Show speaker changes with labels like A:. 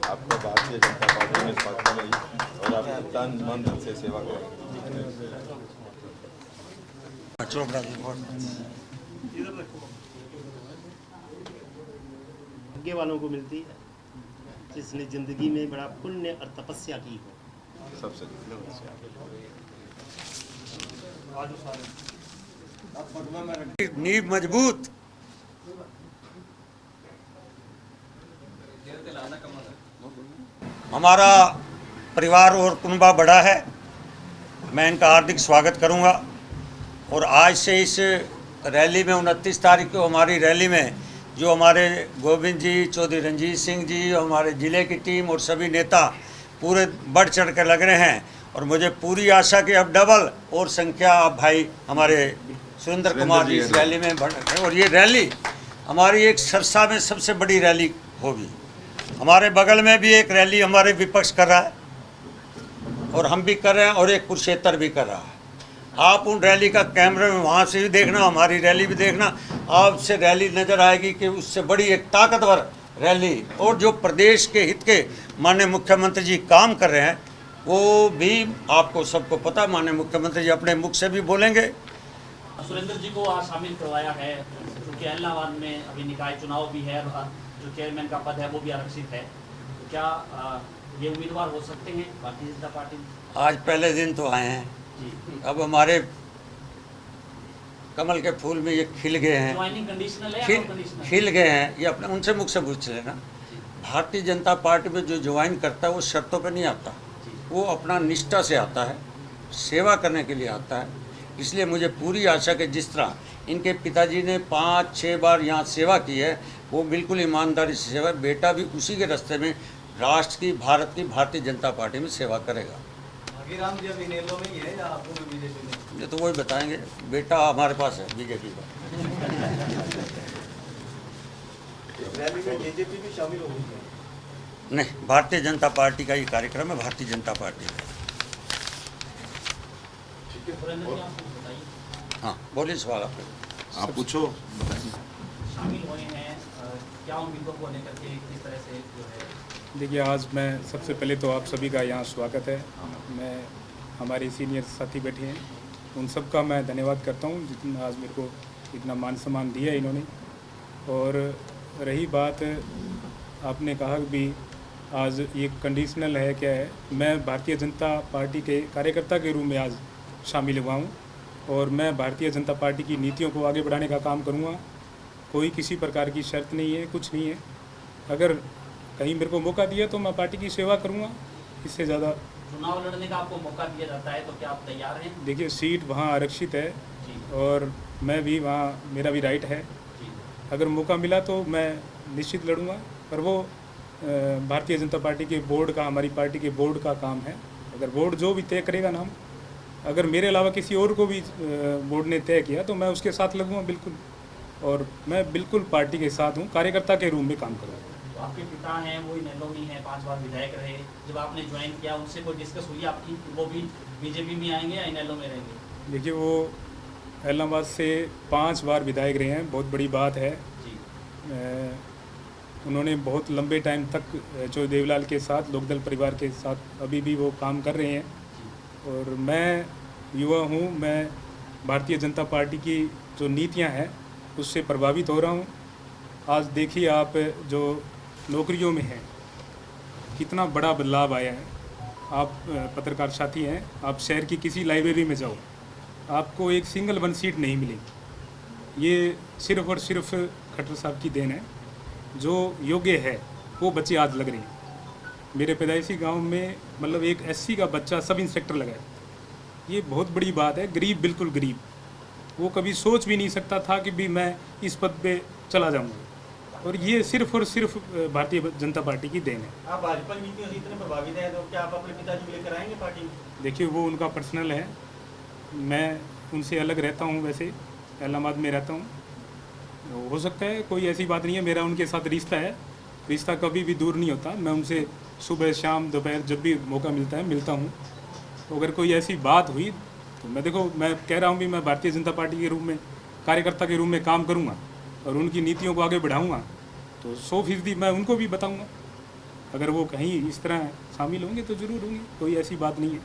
A: आपका भारतीय जनता पार्टी में स्वागत है और आप तन मन धन से सेवा करेंगे।
B: भाग्य वालों को मिलती है जिसने जिंदगी में बड़ा पुण्य और तपस्या की हो।
A: सबसे
C: नींव मजबूत, हमारा परिवार और कुनबा बड़ा है। मैं इनका हार्दिक स्वागत करूंगा। और आज से इस रैली में 29 तारीख को हमारी रैली में जो हमारे गोविंद जी, चौधरी रंजीत सिंह जी, हमारे ज़िले की टीम और सभी नेता पूरे बढ़ चढ़ कर लग रहे हैं। और मुझे पूरी आशा कि अब डबल और संख्या अब भाई हमारे सुरेंद्र कुमार जी इस रैली में बढ़ रहे हैं। और ये रैली हमारी एक सरसा में सबसे बड़ी रैली होगी। हमारे बगल में भी एक रैली हमारे विपक्ष कर रहा है और हम भी कर रहे हैं और एक कुरुक्षेत्र भी कर रहा है। आप उन रैली का कैमरे में वहाँ से भी देखना, हमारी रैली भी देखना, आपसे रैली नज़र आएगी कि उससे बड़ी एक ताकतवर रैली। और जो प्रदेश के हित के माननीय मुख्यमंत्री जी काम कर रहे हैं वो भी आपको सबको पता। माननीय मुख्यमंत्री जी अपने मुख से भी बोलेंगे।
D: सुरेंद्र जी को आज शामिल करवाया है क्योंकि इलाहाबाद में अभी निकाय चुनाव भी है और जो चेयरमैन का पद है वो भी आरक्षित है। तो क्या ये उम्मीदवार हो सकते हैं भारतीय जनता पार्टी?
C: आज पहले दिन तो आए हैं
D: जी।
C: अब हमारे कमल के फूल में ये खिल गए हैं,
D: ज्वाइनिंग कंडीशनल है,
C: खिल गए हैं। ये अपने उनसे मुख से पूछ लेना। भारतीय जनता पार्टी में जो ज्वाइन करता है वो शर्तों पे नहीं आता, वो अपना निष्ठा से आता है, सेवा करने के लिए आता है। इसलिए मुझे पूरी आशा कि जिस तरह इनके पिताजी ने 5-6 बार यहाँ सेवा की है वो बिल्कुल ईमानदारी से सेवा, बेटा भी उसी के रास्ते में राष्ट्र की, भारत की, भारतीय जनता पार्टी में सेवा करेगा।
E: भागीराम जी अभी नेलो में ही है या आपको भी बीजेपी में?
C: ये तो वही बताएंगे, बेटा हमारे पास है बीजेपी का।
E: रैली में जेजेपी भी शामिल होगी?
C: नहीं, भारतीय जनता पार्टी का ये कार्यक्रम है, भारतीय जनता पार्टी का। हाँ बोलिए सवाल
A: आप पूछो।
D: शामिल हुए हैं, क्या उम्मीदों को लेकर के किस तरह से जो है?
F: देखिए, आज मैं सबसे पहले तो आप सभी का यहाँ स्वागत है। मैं हमारे सीनियर साथी बैठे हैं उन सब का मैं धन्यवाद करता हूँ जितना आज मेरे को इतना मान सम्मान दिया है इन्होंने। और रही बात आपने कहा कि भी आज ये कंडीशनल है क्या है, मैं भारतीय जनता पार्टी के कार्यकर्ता के रूप में आज शामिल हुआ हूँ और मैं भारतीय जनता पार्टी की नीतियों को आगे बढ़ाने का काम करूँगा। कोई किसी प्रकार की शर्त नहीं है, कुछ नहीं है। अगर कहीं मेरे को मौका दिया तो मैं पार्टी की सेवा करूँगा, इससे ज़्यादा।
D: चुनाव लड़ने का आपको मौका दिया जाता है तो क्या आप तैयार हैं?
F: देखिए, सीट वहाँ आरक्षित है और मैं भी वहाँ, मेरा भी राइट है। अगर मौका मिला तो मैं निश्चित लड़ूंगा। पर वो भारतीय जनता पार्टी के बोर्ड का, हमारी पार्टी के बोर्ड का काम है। अगर बोर्ड जो भी तय करेगा ना, हम अगर मेरे अलावा किसी और को भी बोर्ड ने तय किया तो मैं उसके साथ लगूंगा बिल्कुल। और मैं बिल्कुल पार्टी के साथ हूँ, कार्यकर्ता के रूप में काम करूँगा।
D: तो आपके पिता हैं वो इनेलो में हैं, 5 बार विधायक रहे। जब आपने ज्वाइन किया उनसे कोई डिस्कस हुई आपकी, वो भी बीजेपी में आएंगे या इनेलो में रहेंगे?
F: देखिए, वो इलाहाबाद से 5 बार विधायक रहे हैं, बहुत बड़ी बात है
D: जी।
F: उन्होंने बहुत लंबे टाइम तक जो देवलाल के साथ, लोकदल परिवार के साथ अभी भी वो काम कर रहे हैं। और मैं युवा हूँ, मैं भारतीय जनता पार्टी की जो नीतियाँ हैं उससे प्रभावित हो रहा हूँ। आज देखिए आप, जो नौकरियों में हैं कितना बड़ा बदलाव आया है। आप पत्रकार साथी हैं, आप शहर की किसी लाइब्रेरी में जाओ, आपको एक सिंगल 1 सीट नहीं मिलेगी। ये सिर्फ और सिर्फ खट्टर साहब की देन है। जो योग्य है वो बच्चे आज लग रहे हैं। मेरे पैदाइशी गांव में मतलब एक SC का बच्चा सब इंस्पेक्टर लगा है। ये बहुत बड़ी बात है। गरीब, बिल्कुल गरीब, वो कभी सोच भी नहीं सकता था कि भी मैं इस पद पे चला जाऊंगा। और ये सिर्फ और सिर्फ भारतीय जनता पार्टी की देन है।
E: आप भाजपा की नीतियों से इतने प्रभावित हैं तो क्या आप अपने पिताजी को लेकर आएंगे पार्टी में?
F: देखिए, वो उनका पर्सनल है, मैं उनसे अलग रहता हूँ। वैसे इलाहाबाद में रहता हूँ, हो सकता है, कोई ऐसी बात नहीं है। मेरा उनके साथ रिश्ता है, रिश्ता कभी भी दूर नहीं होता। मैं उनसे सुबह, शाम, दोपहर जब भी मौका मिलता है मिलता हूँ। तो अगर कोई ऐसी बात हुई तो मैं, देखो, मैं कह रहा हूँ भी मैं भारतीय जनता पार्टी के रूप में, कार्यकर्ता के रूप में काम करूँगा और उनकी नीतियों को आगे बढ़ाऊँगा। तो 100% मैं उनको भी बताऊंगा। अगर वो कहीं इस तरह शामिल होंगे तो ज़रूर होंगे, कोई ऐसी बात नहीं है।